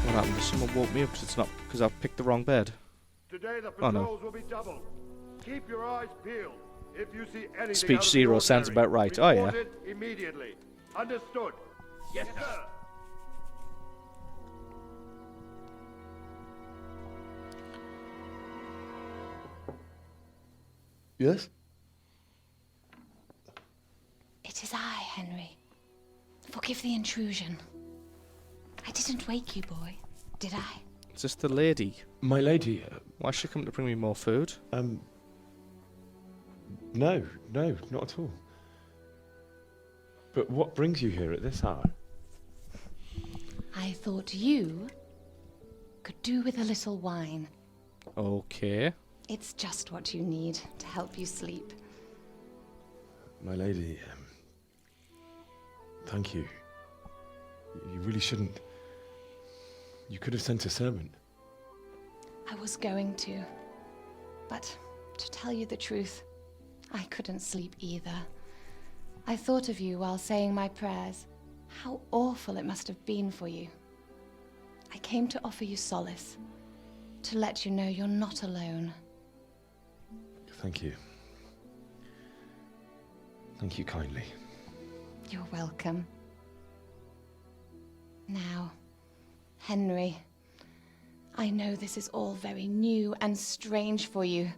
What happened? Someone woke me up because it's not because I've picked the wrong bed. Today the Oh, no. patrols will be doubled. Keep your eyes peeled. If you see anything Speech out of the zero sounds ordinary, about right. Oh, yeah. report it immediately. Understood? Yes, sir. Yes? It is I, Henry. Forgive the intrusion. I didn't wake you, boy, did I? Is this the lady? My lady, Why is she coming to bring me more food? no, not at all. But what brings you here at this hour? I thought you could do with a little wine. Okay. It's just what you need to help you sleep. My lady, thank you. You really shouldn't. You could have sent a servant. I was going to. But to tell you the truth, I couldn't sleep either. I thought of you while saying my prayers. How awful it must have been for you. I came to offer you solace, to let you know you're not alone. Thank you. Thank you kindly. You're welcome. Now, Henry, I know this is all very new and strange for you.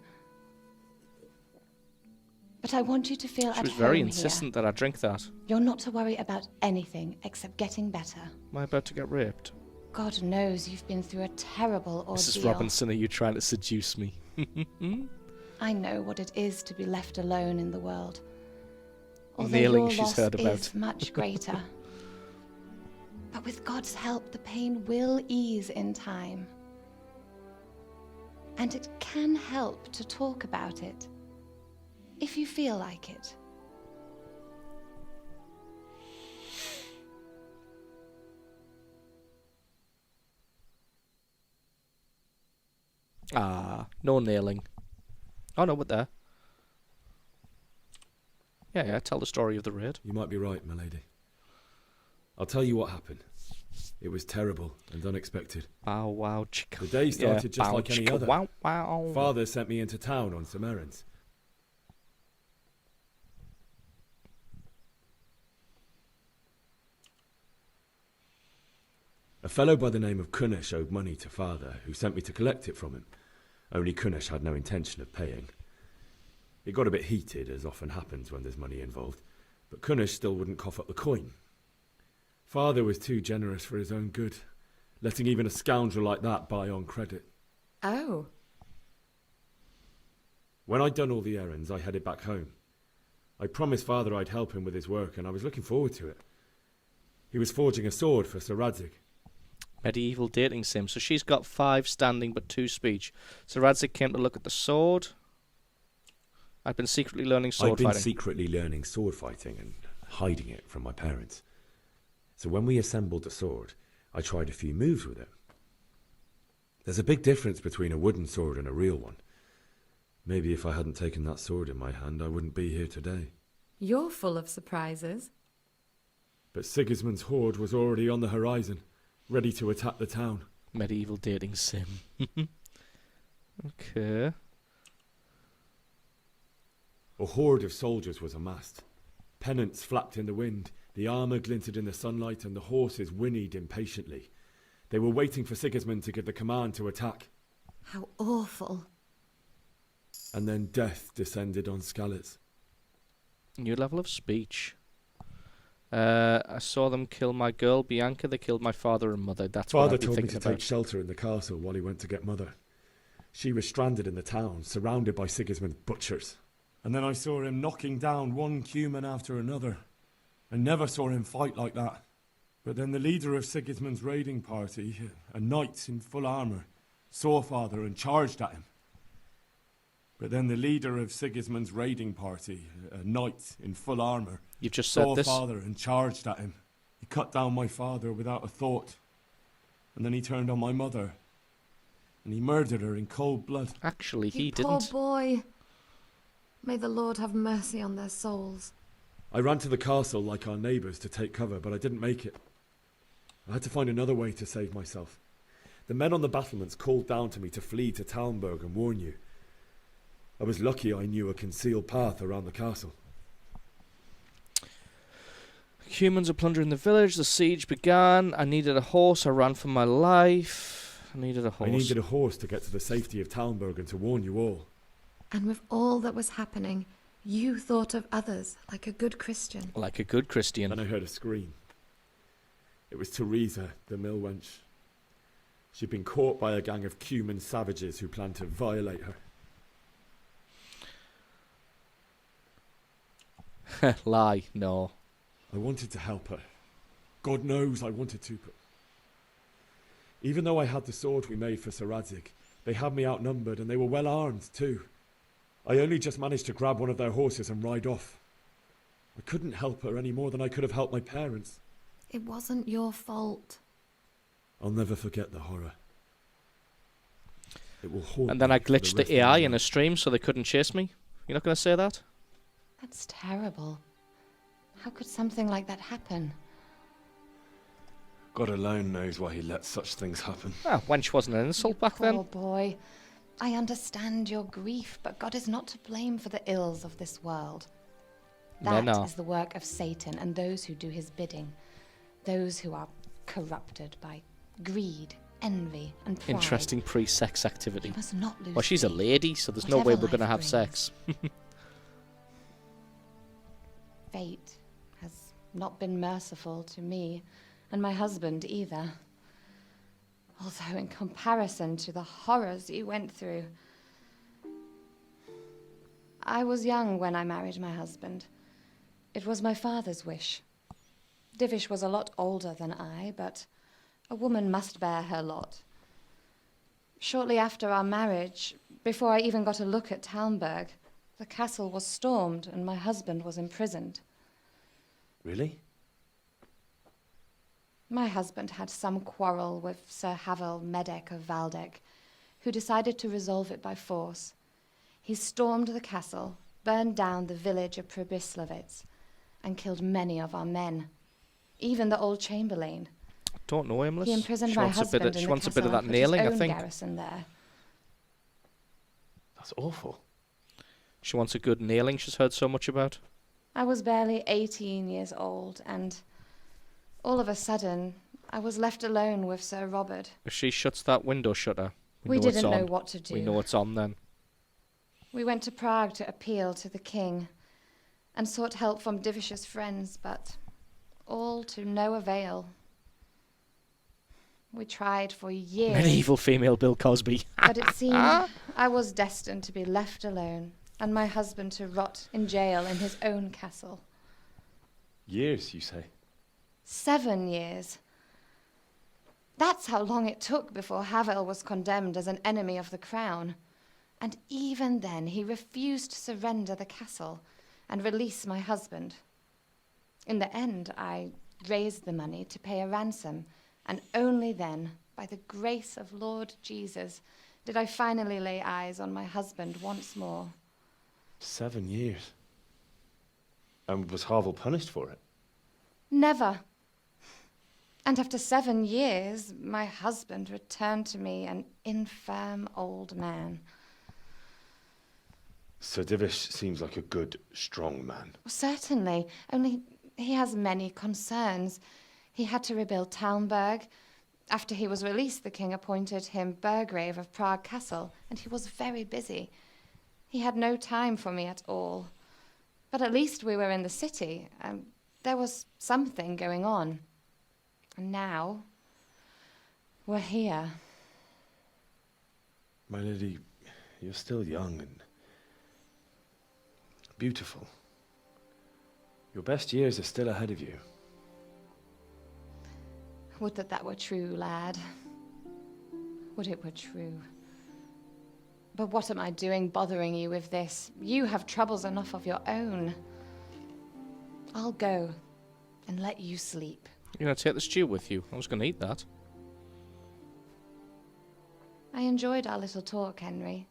But I want you to feel at home She was very here. insistent that I drink that. You're not to worry about anything except getting better. Am I about to get raped? God knows you've been through a terrible ordeal. Mrs. Robinson, are you trying to seduce me? I know what it is to be left alone in the world. Although Nailing your she's loss heard about. is much greater. But with God's help, the pain will ease in time. And it can help to talk about it, if you feel like it. Ah, no nailing. Oh no, what there? Yeah, tell the story of the raid. You might be right, my lady. I'll tell you what happened. It was terrible and unexpected. Bow wow chicka. The day started just bow, like any chicka, other. Wow wow. Father sent me into town on some errands. A fellow by the name of Kunnish owed money to Father, who sent me to collect it from him. Only Kunnish had no intention of paying. It got a bit heated, as often happens when there's money involved, but Kunnish still wouldn't cough up the coin. Father was too generous for his own good, letting even a scoundrel like that buy on credit. Oh. When I'd done all the errands, I headed back home. I promised Father I'd help him with his work, and I was looking forward to it. He was forging a sword for Sir Radzig. Medieval dating sim. So she's got 5 standing but 2 speech. So Radzig came to look at the sword. I'd been secretly learning sword fighting. I'd been secretly learning sword fighting and hiding it from my parents. So when we assembled the sword, I tried a few moves with it. There's a big difference between a wooden sword and a real one. Maybe if I hadn't taken that sword in my hand, I wouldn't be here today. You're full of surprises. But Sigismund's horde was already on the horizon, ready to attack the town. Medieval dating sim. Okay. A horde of soldiers was amassed. Pennants flapped in the wind, the armour glinted in the sunlight, and the horses whinnied impatiently. They were waiting for Sigismund to give the command to attack. How awful. And then death descended on Skalitz. New level of speech. I saw them kill my girl, Bianca. They killed my father and mother. That's what Father I've been told me thinking to about. take shelter in the castle while he went to get Mother. She was stranded in the town, surrounded by Sigismund's butchers. And then I saw him knocking down one human after another. I never saw him fight like that. But then the leader of Sigismund's raiding party, a knight in full armour, saw Father and charged at him. But then the leader of Sigismund's raiding party, a knight in full armour, You've just saw said this. Father and charged at him. He cut down my father without a thought. And then he turned on my mother. And he murdered her in cold blood. Actually, he You didn't. poor boy. May the Lord have mercy on their souls. I ran to the castle like our neighbours to take cover, but I didn't make it. I had to find another way to save myself. The men on the battlements called down to me to flee to Talmberg and warn you. I was lucky I knew a concealed path around the castle. Humans are plundering the village. The siege began. I needed a horse. I ran for my life. I needed a horse to get to the safety of Talmberg and to warn you all. And with all that was happening, you thought of others like a good Christian. Like a good Christian. Then I heard a scream. It was Teresa, the mill wench. She'd been caught by a gang of Cuman savages who planned to violate her. Lie, no. I wanted to help her. God knows I wanted to, but... Even though I had the sword we made for Sir Radzig, they had me outnumbered and they were well armed too. I only just managed to grab one of their horses and ride off. I couldn't help her any more than I could have helped my parents. It wasn't your fault. I'll never forget the horror. It will haunt And then me I for the glitched rest the of my AI in a life. stream so they couldn't chase me. You're not going to say that? That's terrible. How could something like that happen? God alone knows why he lets such things happen. Ah, wench wasn't an insult back Poor then. boy. I understand your grief, but God is not to blame for the ills of this world. That No. is the work of Satan and those who do his bidding. Those who are corrupted by greed, envy, and pride. Interesting pre-sex activity. You must not lose Well, she's a faith. lady, so there's no way Whatever we're going to life have brings. sex. Fate has not been merciful to me, and my husband either. Although in comparison to the horrors you went through. I was young when I married my husband. It was my father's wish. Divish was a lot older than I, but a woman must bear her lot. Shortly after our marriage, before I even got a look at Talmberg, the castle was stormed and my husband was imprisoned. Really? My husband had some quarrel with Sir Havel Medek of Valdek, who decided to resolve it by force. He stormed the castle, burned down the village of Pribyslavitz, and killed many of our men, even the old chamberlain. Don't know him, He imprisoned my husband in She the wants a castle bit of that and put his nailing, I own think. garrison there. That's awful. She wants a good nailing she's heard so much about. I was barely 18 years old, and all of a sudden, I was left alone with Sir Robert. If she shuts that window shutter, We know it's didn't know on. what to do. We know it's on then. We went to Prague to appeal to the king and sought help from Divish's friends, but all to no avail. We tried for years, Medieval female Bill Cosby. but it seemed I was destined to be left alone and my husband to rot in jail in his own castle. Years, you say? 7 years. That's how long it took before Havel was condemned as an enemy of the crown. And even then, he refused to surrender the castle and release my husband. In the end, I raised the money to pay a ransom, and only then, by the grace of Lord Jesus, did I finally lay eyes on my husband once more. 7 years. And was Havel punished for it? Never. And after 7 years, my husband returned to me an infirm old man. Sir Divish seems like a good, strong man. Certainly, only he has many concerns. He had to rebuild Talmberg. After he was released, the king appointed him Burgrave of Prague Castle, and he was very busy. He had no time for me at all. But at least we were in the city, and there was something going on. And now, we're here. My lady, you're still young and beautiful. Your best years are still ahead of you. Would that that were true, lad. Would it were true. But what am I doing bothering you with this? You have troubles enough of your own. I'll go and let you sleep. You're going to take the stew with you. I was going to eat that. I enjoyed our little talk, Henry.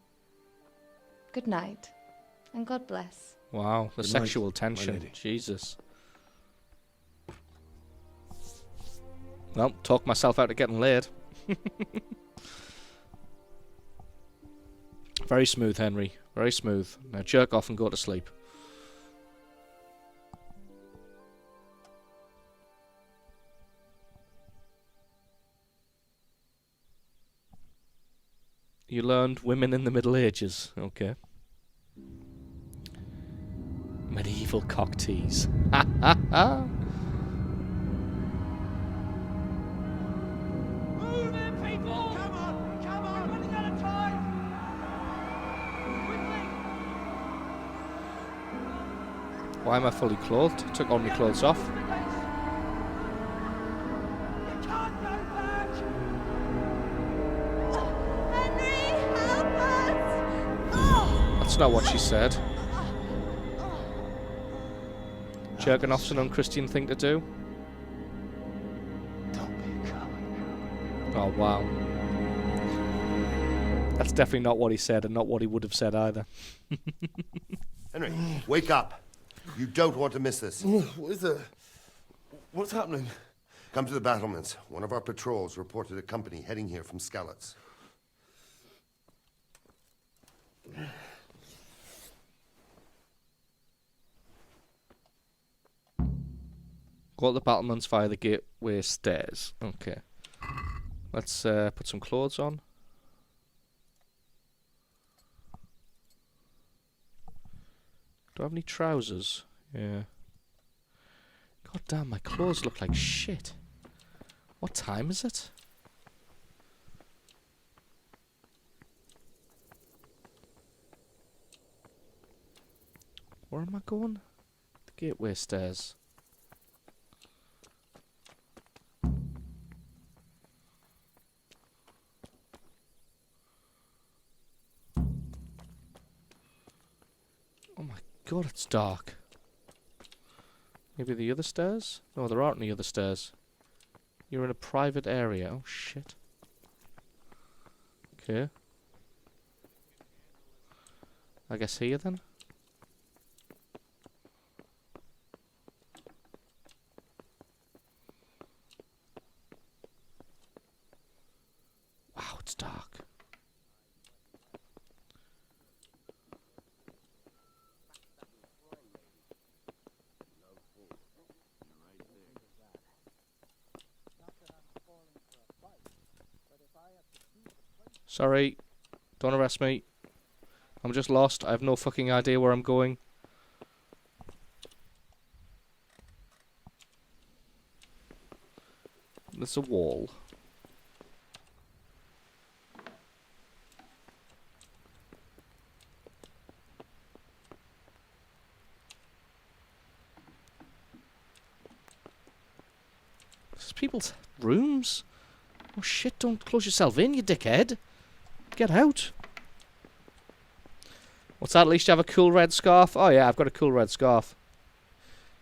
Good night, and God bless. Wow, the Good night, sexual my tension. lady. Jesus. Well, talk myself out of getting laid. Very smooth, Henry. Very smooth. Now jerk off and go to sleep. You learned women in the Middle Ages. Okay. Medieval cock tease. Ha ha ha! Move in, people! Come on! Come on! We're running out of time! Quickly! Why am I fully clothed? Took all my clothes off. You can't go back! Henry, help us! That's not what she said. Jerking off's an unchristian thing to do. Don't be a coward. Oh, wow. That's definitely not what he said, and not what he would have said either. Henry, wake up. You don't want to miss this. What is it? What's happening? Come to the battlements. One of our patrols reported a company heading here from Skalitz. Go up the battlements via the gateway stairs. Okay. Let's put some clothes on. Do I have any trousers? Yeah. God damn, my clothes look like shit. What time is it? Where am I going? The gateway stairs. Oh my god, it's dark. Maybe the other stairs? No, there aren't any other stairs. You're in a private area. Oh shit. Okay. I guess here then? Wow, it's dark. Sorry, don't arrest me. I'm just lost. I have no fucking idea where I'm going. There's a wall. This is people's rooms? Oh shit, don't close yourself in, you dickhead. Get out. What's that? At least you have a cool red scarf? Oh yeah, I've got a cool red scarf.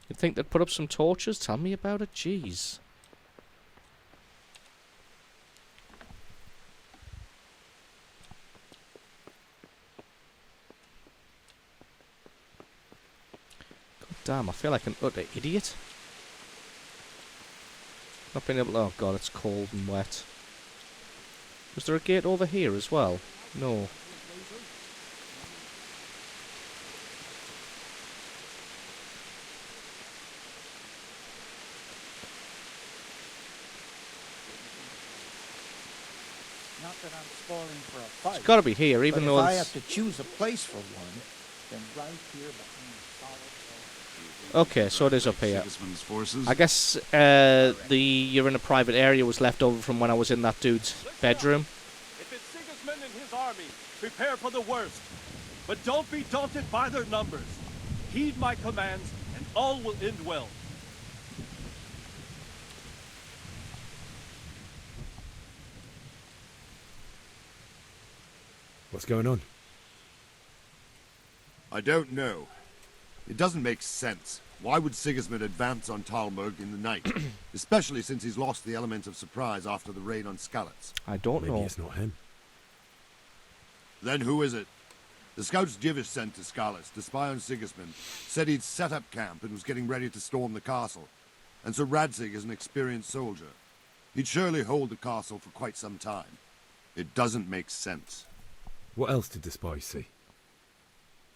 You'd think they'd put up some torches? Tell me about it, jeez. God damn, I feel like an utter idiot. Not being able to... Oh god, it's cold and wet. Was there a gate over here as well? No. Not that I'm spoiling for a fight. It's got to be here, even but though if I it's... have to choose a place for one, then right here behind the solid. Okay, so it is up here. Sigismund's forces. I guess you're in a private area was left over from when I was in that dude's bedroom. If it's Sigismund and his army, prepare for the worst. But don't be daunted by their numbers. Heed my commands, and all will end well. What's going on? I don't know. It doesn't make sense. Why would Sigismund advance on Talmberg in the night? Especially since he's lost the element of surprise after the raid on Skalitz. I don't Maybe know. it's not him. Then who is it? The scouts Jivish sent to Skalitz to spy on Sigismund said he'd set up camp and was getting ready to storm the castle. And so Radzig is an experienced soldier. He'd surely hold the castle for quite some time. It doesn't make sense. What else did the spies see?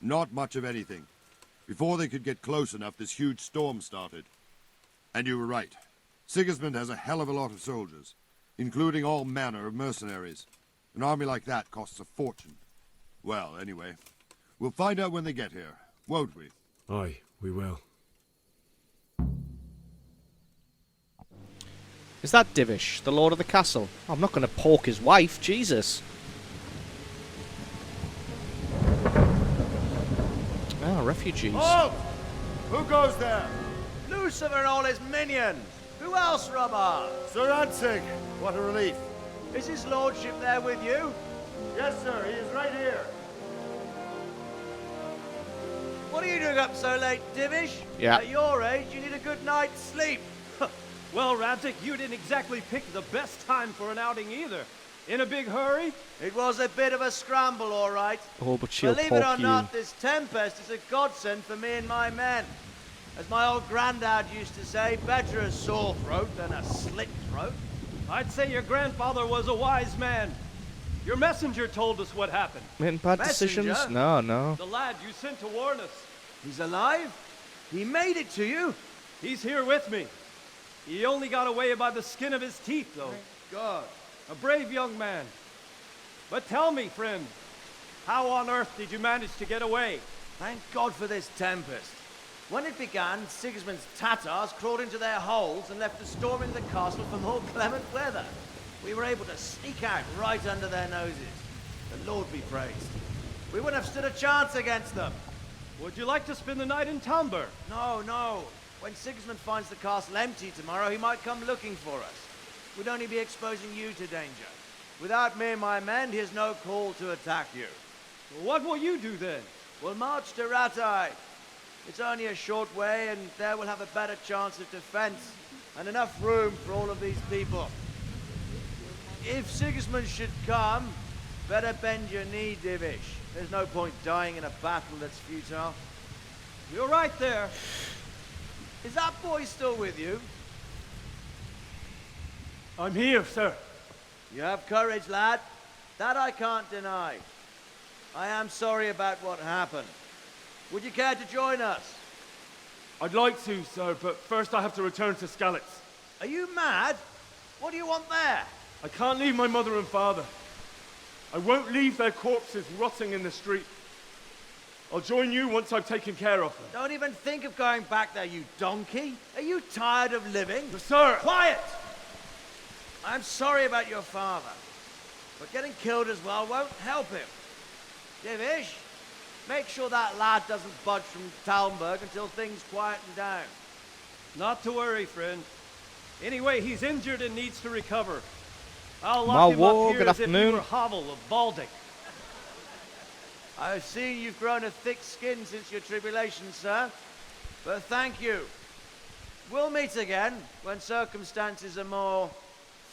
Not much of anything. Before they could get close enough, this huge storm started. And you were right. Sigismund has a hell of a lot of soldiers, including all manner of mercenaries. An army like that costs a fortune. Well, anyway, we'll find out when they get here, won't we? Aye, we will. Is that Divish, the lord of the castle? I'm not going to poke his wife, Jesus. Ah, refugees. Halt! Who goes there? Lucifer and all his minions. Who else, Robber? Sir Ansig, what a relief. Is his lordship there with you? Yes, sir, he is right here. What are you doing up so late, Divish? Yeah. At your age, you need a good night's sleep. Well, Radzik, you didn't exactly pick the best time for an outing either. In a big hurry? It was a bit of a scramble, all right. Oh, but she'll Believe it or poke you. not, this tempest is a godsend for me and my men. As my old granddad used to say, better a sore throat than a slit throat. I'd say your grandfather was a wise man. Your messenger told us what happened. Making bad decisions? Messenger? No. The lad you sent to warn us. He's alive? He made it to you? He's here with me. He only got away by the skin of his teeth, though. God. A brave young man. But tell me, friend, how on earth did you manage to get away? Thank God for this tempest. When it began, Sigismund's Tatars crawled into their holes and left us storming the castle for more clement weather. We were able to sneak out right under their noses. The Lord be praised. We wouldn't have stood a chance against them. Would you like to spend the night in Tamber? No. When Sigismund finds the castle empty tomorrow, he might come looking for us. We'd only be exposing you to danger. Without me and my men, he has no call to attack you. What will you do then? We'll march to Ratai. It's only a short way, and there we'll have a better chance of defense and enough room for all of these people. If Sigismund should come, better bend your knee, Divish. There's no point dying in a battle that's futile. You're right there. Is that boy still with you? I'm here, sir. You have courage, lad. That I can't deny. I am sorry about what happened. Would you care to join us? I'd like to, sir, but first I have to return to Skalitz. Are you mad? What do you want there? I can't leave my mother and father. I won't leave their corpses rotting in the street. I'll join you once I've taken care of them. Don't even think of going back there, you donkey. Are you tired of living? Sir! Quiet! I'm sorry about your father, but getting killed as well won't help him. Divish, make sure that lad doesn't budge from Talmberg until things quieten down. Not to worry, friend. Anyway, he's injured and needs to recover. I'll Ma lock him wo, up here good as if he afternoon. were Havel of Baldic. I've seen you've grown a thick skin since your tribulation, sir. But thank you. We'll meet again when circumstances are more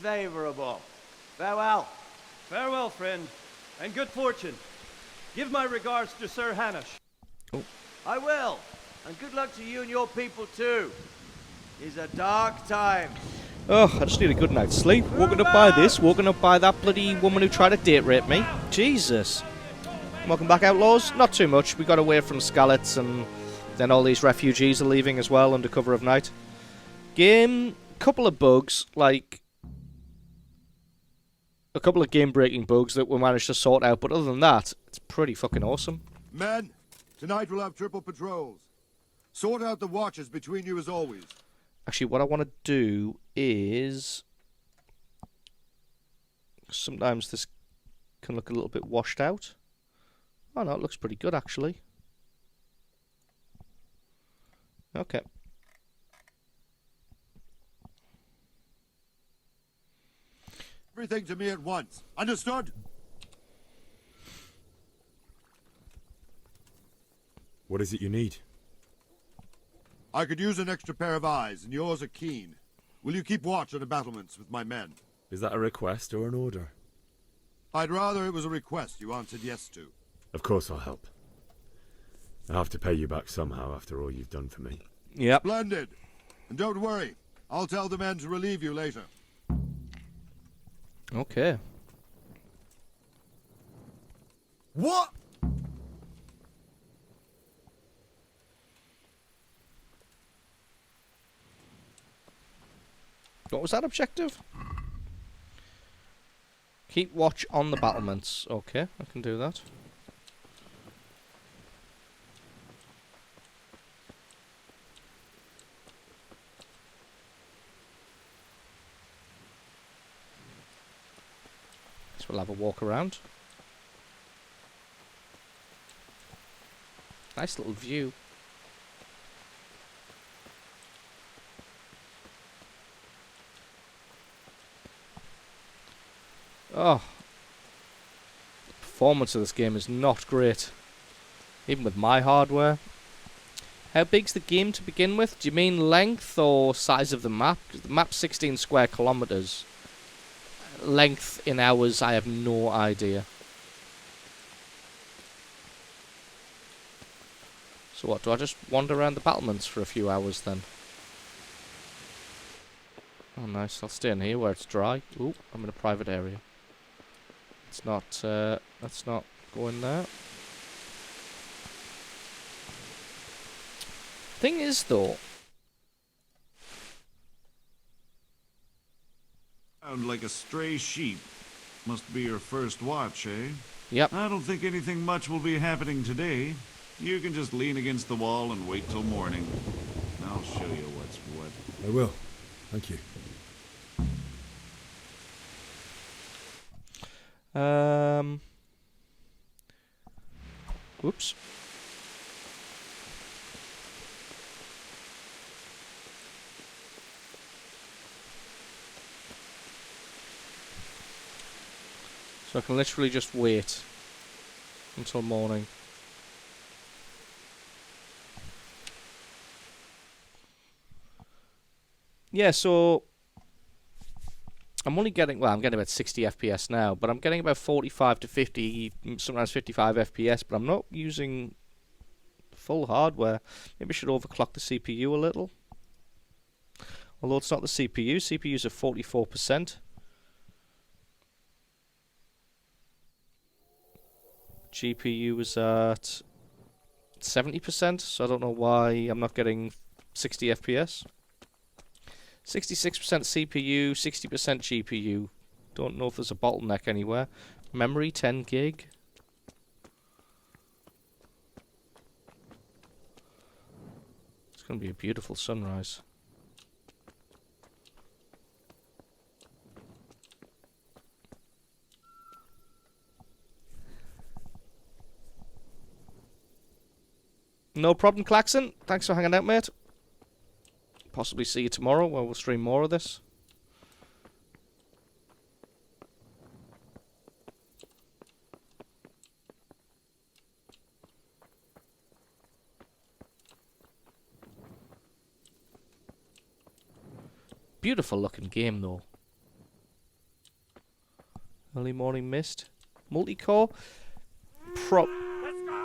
favorable. Farewell. Farewell, friend, and good fortune. Give my regards to Sir Hanush. I will. And good luck to you and your people too. It's a dark time. Oh, I just need a good night's sleep. Woken up by this, woken up by that bloody woman who tried to date rape me. Jesus. Welcome back, Outlaws. Not too much. We got away from Skalitz, and then all these refugees are leaving as well under cover of night. Game, couple of bugs, like a couple of game-breaking bugs that we managed to sort out, but other than that, it's pretty fucking awesome. Men, tonight we'll have triple patrols. Sort out the watches between you as always. Actually, what I want to do is... sometimes this can look a little bit washed out. Oh no, it looks pretty good actually. Okay. Everything to me at once. Understood? What is it you need? I could use an extra pair of eyes, and yours are keen. Will you keep watch on the battlements with my men? Is that a request or an order? I'd rather it was a request you answered yes to. Of course I'll help. I have to pay you back somehow after all you've done for me. Yep. Splendid. And don't worry, I'll tell the men to relieve you later. Okay. What? What was that objective? Keep watch on the battlements. Okay, I can do that. So we'll have a walk around. Nice little view. Oh, the performance of this game is not great, even with my hardware. How big's the game to begin with? Do you mean length or size of the map? 'Cause the map's 16 square kilometers. Length in hours, I have no idea. So what, do I just wander around the battlements for a few hours then? Oh nice, I'll stay in here where it's dry. Ooh, I'm in a private area. Let's not go in there. Thing is though... Sound like a stray sheep. Must be your first watch, eh? Yep. I don't think anything much will be happening today. You can just lean against the wall and wait till morning. I'll show you what's what. I will. Thank you. Whoops. So I can literally just wait until morning. Yeah, so I'm only getting, well, I'm getting about 60 FPS now, but I'm getting about 45 to 50, sometimes 55 FPS, but I'm not using full hardware. Maybe I should overclock the CPU a little. Although it's not the CPU. CPU's at 44%. GPU is at 70%, so I don't know why I'm not getting 60 FPS. 66% CPU, 60% GPU. Don't know if there's a bottleneck anywhere. Memory 10 gig. It's going to be a beautiful sunrise. No problem, Klaxon. Thanks for hanging out, mate. Possibly see you tomorrow where we'll stream more of this. Beautiful looking game though. Early morning mist. Multi-core. Let's go! Let's go!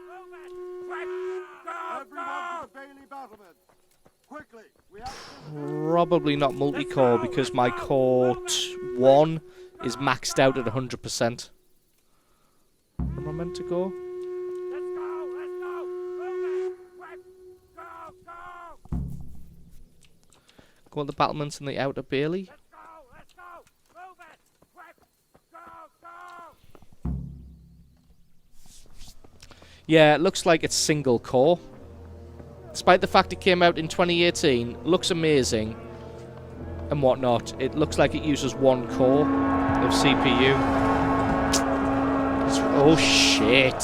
Move it! Quick! Go! Everyone to the Bailey battlement! Quickly! We have Probably not multi-core because my core 1 is maxed out at 100%. Where am I meant to go? Let's go! Let's go! Move it! Quick! Go! Go! Go on the battlements in the outer Bailey. Let's go! Let's go! Move it! Quick! Go! Go! Yeah, it looks like it's single core. Despite the fact it came out in 2018, looks amazing and whatnot, it looks like it uses one core of CPU. Oh shit.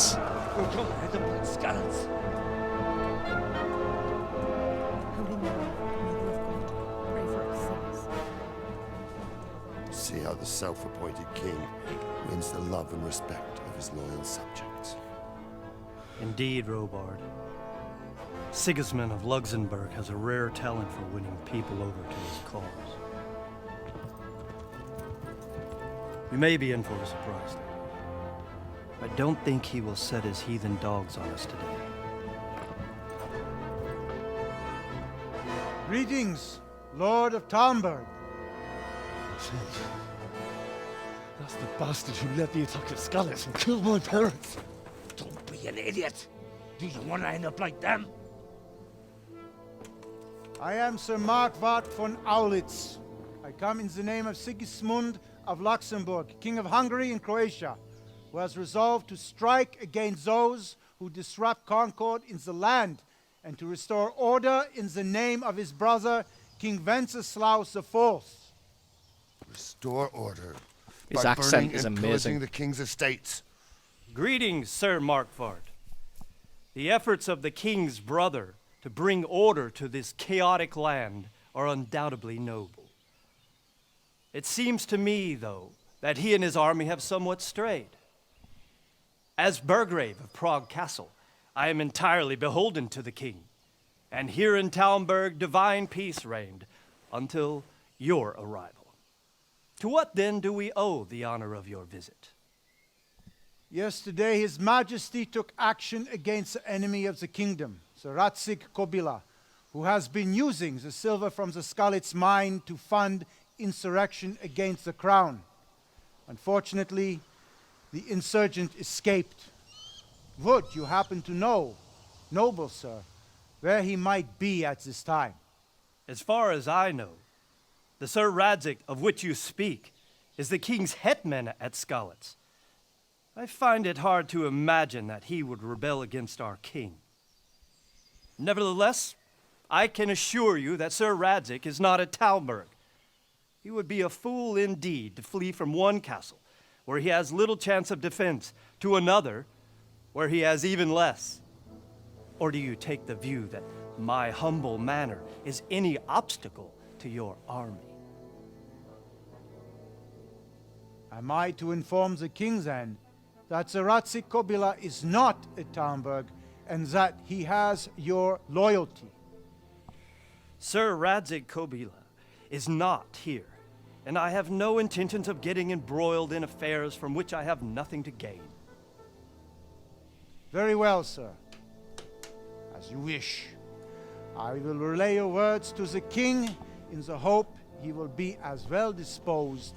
See how the self-appointed king wins the love and respect of his loyal subjects. Indeed, Robard. Sigismund of Luxembourg has a rare talent for winning people over to his cause. We may be in for a surprise. I don't think he will set his heathen dogs on us today. Greetings, Lord of Talmberg. That's the bastard who led the attack at Skalitz and killed my parents. Don't be an idiot. Do you want to end up like them? I am Sir Markwart von Aulitz. I come in the name of Sigismund of Luxembourg, King of Hungary and Croatia, who has resolved to strike against those who disrupt concord in the land and to restore order in the name of his brother, King Wenceslas IV. Restore order. His by accent burning is and amazing. pillaging the king's estates. Greetings, Sir Markwart. The efforts of the king's brother to bring order to this chaotic land are undoubtedly noble. It seems to me, though, that he and his army have somewhat strayed. As Burgrave of Prague Castle, I am entirely beholden to the king, and here in Talmberg divine peace reigned until your arrival. To what then do we owe the honor of your visit? Yesterday, His Majesty took action against the enemy of the kingdom, Sir Radzig Kobyla, who has been using the silver from the Skalitz mine to fund insurrection against the crown. Unfortunately, the insurgent escaped. Would you happen to know, noble sir, where he might be at this time? As far as I know, the Sir Radzig of which you speak is the king's hetman at Skalitz. I find it hard to imagine that he would rebel against our king. Nevertheless, I can assure you that Sir Radzig is not at Talmberg. He would be a fool indeed to flee from one castle, where he has little chance of defense, to another, where he has even less. Or do you take the view that my humble manner is any obstacle to your army? Am I to inform the king then that Sir Radzig Kobyla is not at Talmberg and that he has your loyalty? Sir Radzig Kobyla is not here, and I have no intentions of getting embroiled in affairs from which I have nothing to gain. Very well, sir. As you wish. I will relay your words to the king in the hope he will be as well disposed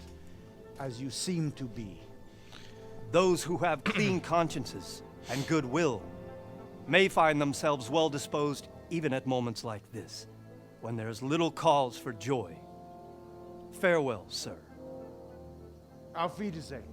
as you seem to be. Those who have clean consciences and goodwill may find themselves well disposed even at moments like this, when there is little cause for joy. Farewell, sir. Auf Wiedersehen.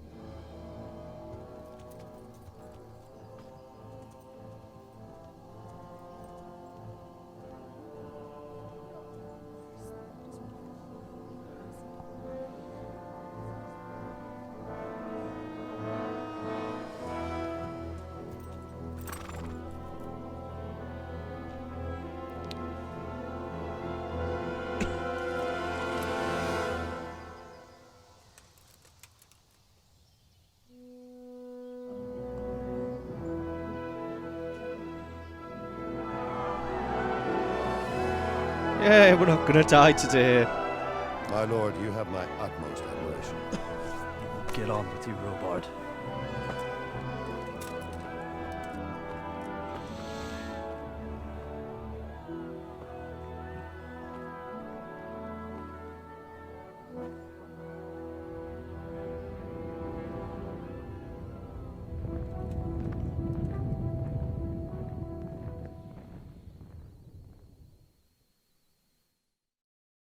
Yeah, we're not gonna die today. My lord, you have my utmost admiration. Get on with you, Robard.